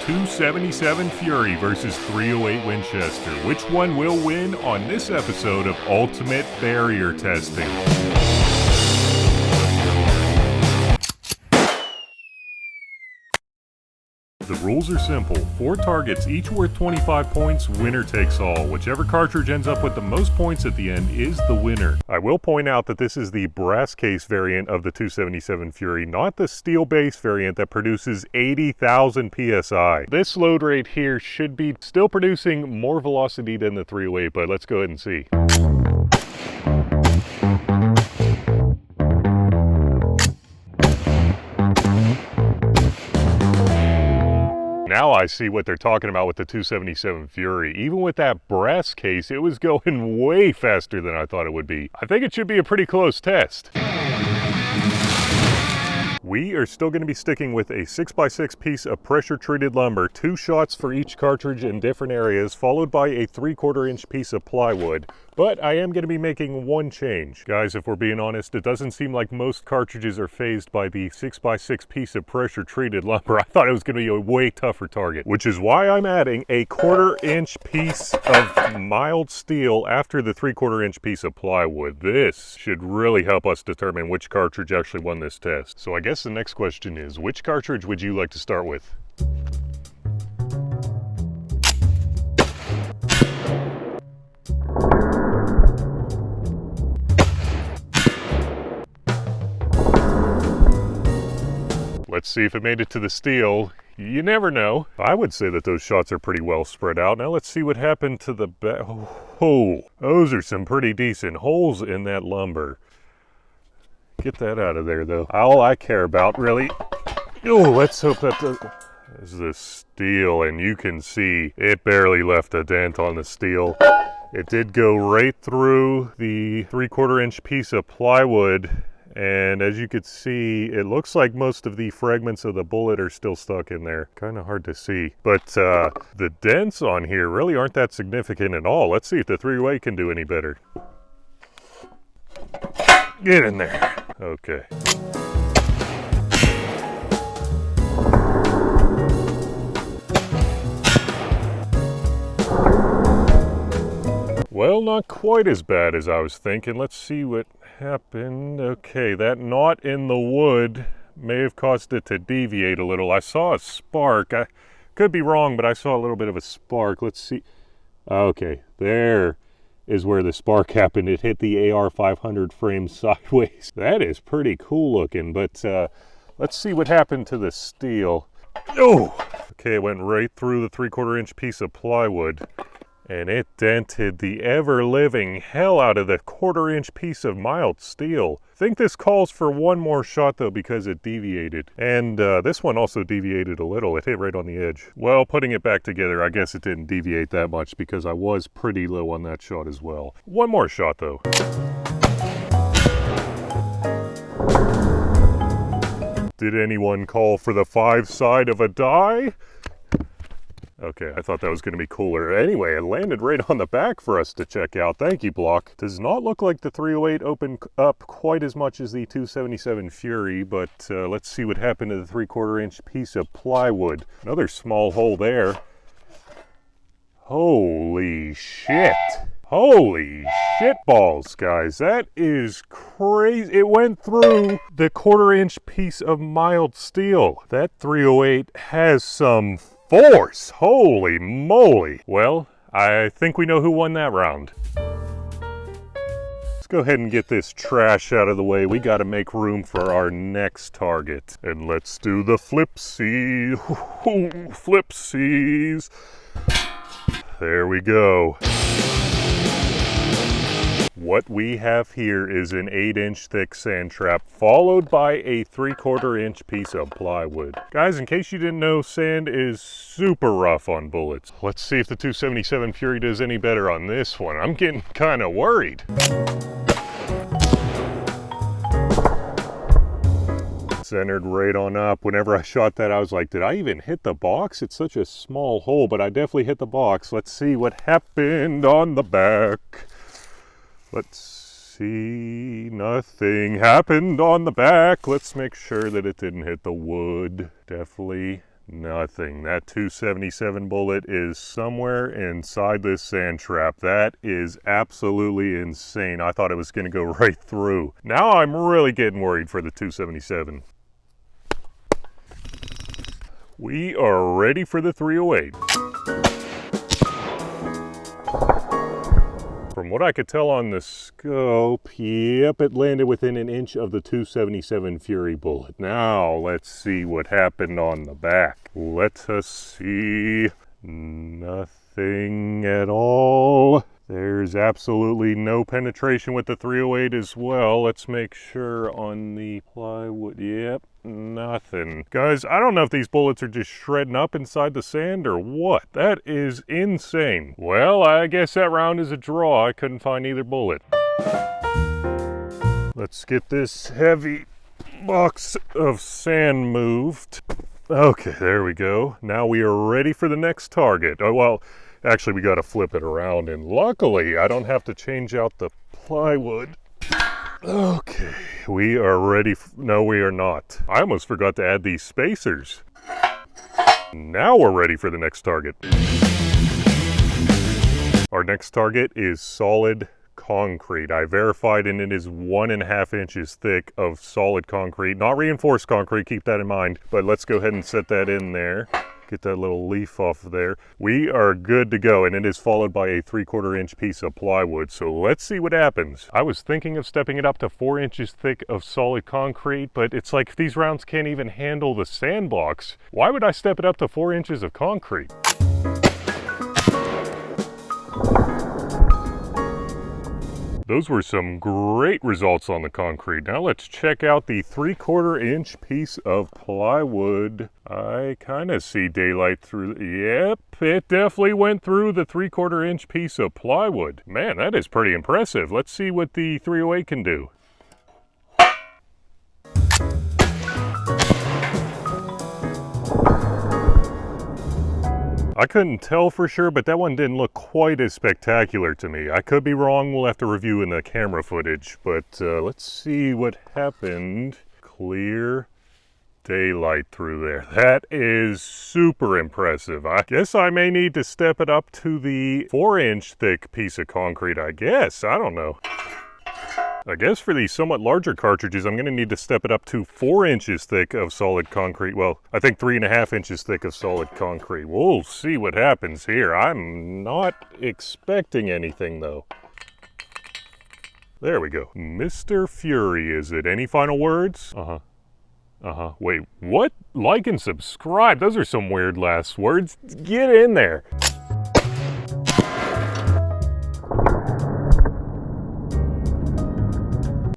277 Fury versus 308 Winchester. Which one will win on this episode of Ultimate Barrier Testing? The rules are simple. 4 targets, each worth 25 points, winner takes all. Whichever cartridge ends up with the most points at the end is the winner. I will point out that this is the brass case variant of the 277 Fury, not the steel base variant that produces 80,000 PSI. This load rate here should be still producing more velocity than the 308, but let's go ahead and see. Now I see what they're talking about with the 277 Fury. Even with that brass case, it was going way faster than I thought it would be. I think it should be a pretty close test. We are still going to be sticking with a 6x6 piece of pressure-treated lumber, 2 shots for each cartridge in different areas, followed by a 3/4 inch piece of plywood. But I am going to be making one change. Guys, if we're being honest, it doesn't seem like most cartridges are phased by the 6x6 piece of pressure-treated lumber. I thought it was going to be a way tougher target, which is why I'm adding a 1/4 inch piece of mild steel after the 3/4 inch piece of plywood. This should really help us determine which cartridge actually won this test. So I guess the next question is, which cartridge would you like to start with? Let's see if it made it to the steel. You never know. I would say that those shots are pretty well spread out. Now let's see what happened to the back. Oh, those are some pretty decent holes in that lumber. Get that out of there though. All I care about really, oh, let's hope that is the steel, and you can see it barely left a dent on the steel. It did go right through the 3/4 inch piece of plywood. And as you could see, it looks like most of the fragments of the bullet are still stuck in there. Kind of hard to see. But the dents on here really aren't that significant at all. Let's see if the 308 can do any better. Get in there. Okay. Well, not quite as bad as I was thinking. Let's see what happened. Okay, that knot in the wood may have caused it to deviate a little. I saw a spark. I could be wrong, but I saw a little bit of a spark. Let's see. Okay, there is where the spark happened. It hit the AR-500 frame sideways. That is pretty cool looking, but let's see what happened to the steel. Oh! Okay, it went right through the 3/4 inch piece of plywood. And it dented the ever-living hell out of the 1/4 inch piece of mild steel. I think this calls for one more shot though, because it deviated. And this one also deviated a little. It hit right on the edge. Well, putting it back together, I guess it didn't deviate that much because I was pretty low on that shot as well. One more shot though. Did anyone call for the 5 side of a die? Okay, I thought that was going to be cooler. Anyway, it landed right on the back for us to check out. Thank you, Block. Does not look like the 308 opened up quite as much as the 277 Fury, but let's see what happened to the 3/4 inch piece of plywood. Another small hole there. Holy shit. Holy shit balls, guys. That is crazy. It went through the 1/4 inch piece of mild steel. That 308 has some force. Holy moly. Well, I think we know who won that round. Let's go ahead and get this trash out of the way. We got to make room for our next target. And let's do the flipsy. Flipsies. There we go. What we have here is an 8-inch thick sand trap, followed by a 3/4 inch piece of plywood. Guys, in case you didn't know, sand is super rough on bullets. Let's see if the 277 Fury does any better on this one. I'm getting kind of worried. Centered right on up. Whenever I shot that, I was like, did I even hit the box? It's such a small hole, but I definitely hit the box. Let's see what happened on the back. Let's see, nothing happened on the back. Let's make sure that it didn't hit the wood. Definitely Nothing. That 277 bullet is somewhere inside this sand trap. That is absolutely insane. I thought it was going to go right through. Now I'm really getting worried for the 277. We are ready for the 308. From what I could tell on the scope, yep, it landed within an inch of the 277 Fury bullet. Now, let's see what happened on the back. Let us see. Nothing at all. There's absolutely no penetration with the 308 as well. Let's make sure on the plywood. Yep, nothing. Guys, I don't know if these bullets are just shredding up inside the sand or what. That is insane. Well, I guess that round is a draw. I couldn't find either bullet. Let's get this heavy box of sand moved. Okay, there we go. Now we are ready for the next target. Oh, well, actually, we got to flip it around, and luckily, I don't have to change out the plywood. Okay, we are ready. No, we are not. I almost forgot to add these spacers. Now we're ready for the next target. Our next target is solid concrete. I verified, and it is 1.5 inches thick of solid concrete. Not reinforced concrete, keep that in mind. But let's go ahead and set that in there. Get that little leaf off of there. We are good to go, and it is followed by a 3/4 inch piece of plywood. So let's see what happens. I was thinking of stepping it up to 4 inches thick of solid concrete, but it's like if these rounds can't even handle the sandbox, why would I step it up to 4 inches of concrete? Those were some great results on the concrete. Now let's check out the 3/4 inch piece of plywood. I kind of see daylight through. Yep, it definitely went through the 3/4 inch piece of plywood. Man, that is pretty impressive. Let's see what the 308 can do. I couldn't tell for sure, but that one didn't look quite as spectacular to me. I could be wrong. We'll have to review in the camera footage, but let's see what happened. Clear daylight through there. That is super impressive. I guess I may need to step it up to the 4-inch thick piece of concrete, I guess. I don't know. I guess for these somewhat larger cartridges, I'm going to need to step it up to 4 inches thick of solid concrete. Well, I think 3.5 inches thick of solid concrete. We'll see what happens here. I'm not expecting anything, though. There we go. Mr. Fury, is it? Any final words? Wait, what? Like and subscribe. Those are some weird last words. Get in there.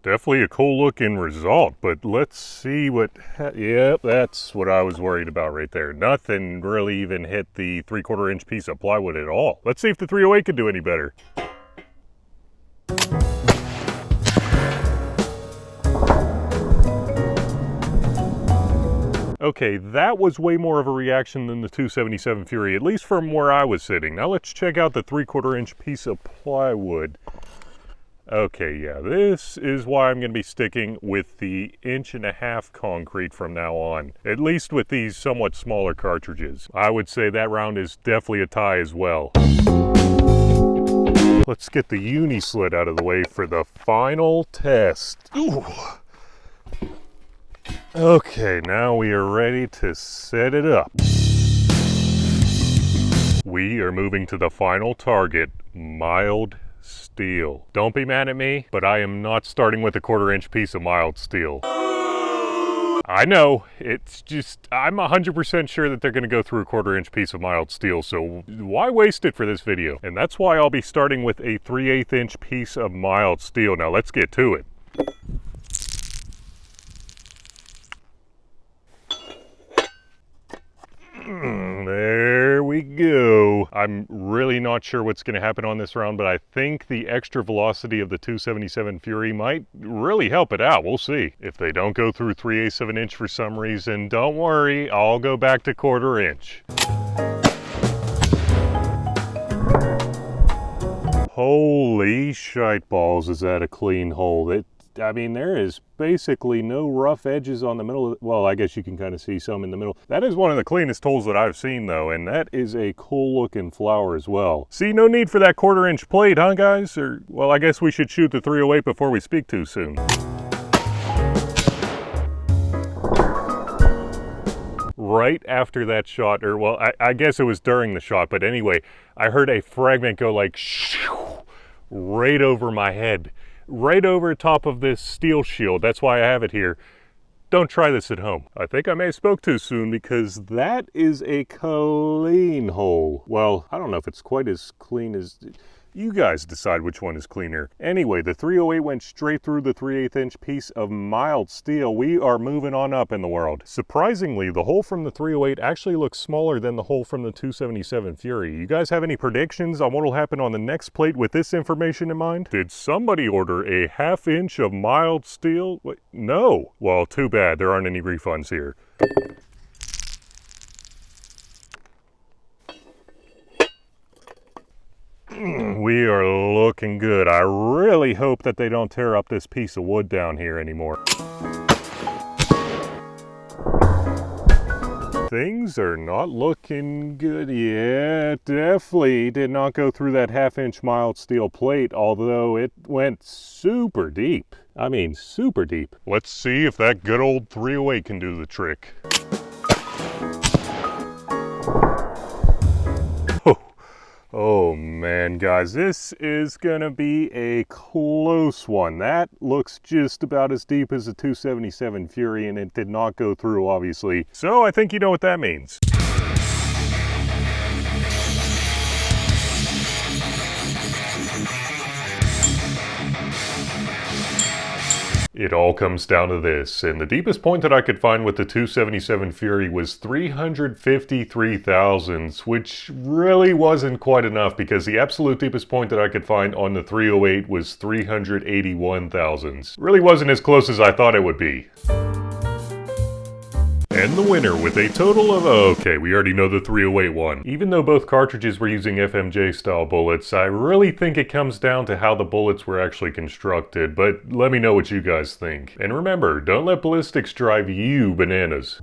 Definitely a cool looking result, but let's see what, yep, that's what I was worried about right there. Nothing really even hit the 3/4 inch piece of plywood at all. Let's see if the 308 can do any better. Okay, that was way more of a reaction than the 277 Fury, at least from where I was sitting. Now let's check out the 3/4 inch piece of plywood. Okay, yeah, this is why I'm going to be sticking with the 1.5 inch concrete from now on, at least with these somewhat smaller cartridges. I would say that round is definitely a tie as well. Let's get the uni slit out of the way for the final test. Ooh. Okay, now we are ready to set it up. We are moving to the final target, mild steel. Don't be mad at me, but I am not starting with a 1/4 inch piece of mild steel. I know, it's just, I'm 100% sure that they're going to go through a 1/4 inch piece of mild steel, so why waste it for this video? And that's why I'll be starting with a 3/8 inch piece of mild steel. Now let's get to it. There we go. I'm really not sure what's going to happen on this round, but I think the extra velocity of the 277 Fury might really help it out. We'll see. If they don't go through 3/8 of an inch for some reason, don't worry, I'll go back to 1/4 inch. Holy shite balls, is that a clean hole. I mean, there is basically no rough edges on the middle. Well, I guess you can kind of see some in the middle. That is one of the cleanest holes that I've seen, though, and that is a cool looking flower as well. See, no need for that 1/4-inch plate, huh, guys? Or, well, I guess we should shoot the 308 before we speak too soon. Right after that shot, or well, I guess it was during the shot, but anyway, I heard a fragment go like shoo, right over my head, right over top of this steel shield. That's why I have it here. Don't try this at home. I think I may have spoke too soon because that is a clean hole. Well, I don't know if it's quite as clean as... You guys decide which one is cleaner. Anyway, the 308 went straight through the 3/8-inch piece of mild steel. We are moving on up in the world. Surprisingly, the hole from the 308 actually looks smaller than the hole from the 277 Fury. You guys have any predictions on what will happen on the next plate with this information in mind? Did somebody order a 1/2 inch of mild steel? Wait, no. Well, too bad. There aren't any refunds here. We are looking good. I really hope that they don't tear up this piece of wood down here anymore. Things are not looking good. Yeah, it definitely did not go through that 1/2 inch mild steel plate, although it went super deep. I mean, super deep. Let's see if that good old 308 can do the trick. Oh man, guys, this is gonna be a close one. That looks just about as deep as the 277 Fury, and it did not go through, obviously. So I think you know what that means. It all comes down to this, and the deepest point that I could find with the 277 Fury was 353 thousandths, which really wasn't quite enough because the absolute deepest point that I could find on the 308 was 381 thousandths. Really wasn't as close as I thought it would be. And the winner with a total of, okay, we already know the 308 won. Even though both cartridges were using FMJ style bullets, I really think it comes down to how the bullets were actually constructed, but let me know what you guys think. And remember, don't let ballistics drive you bananas.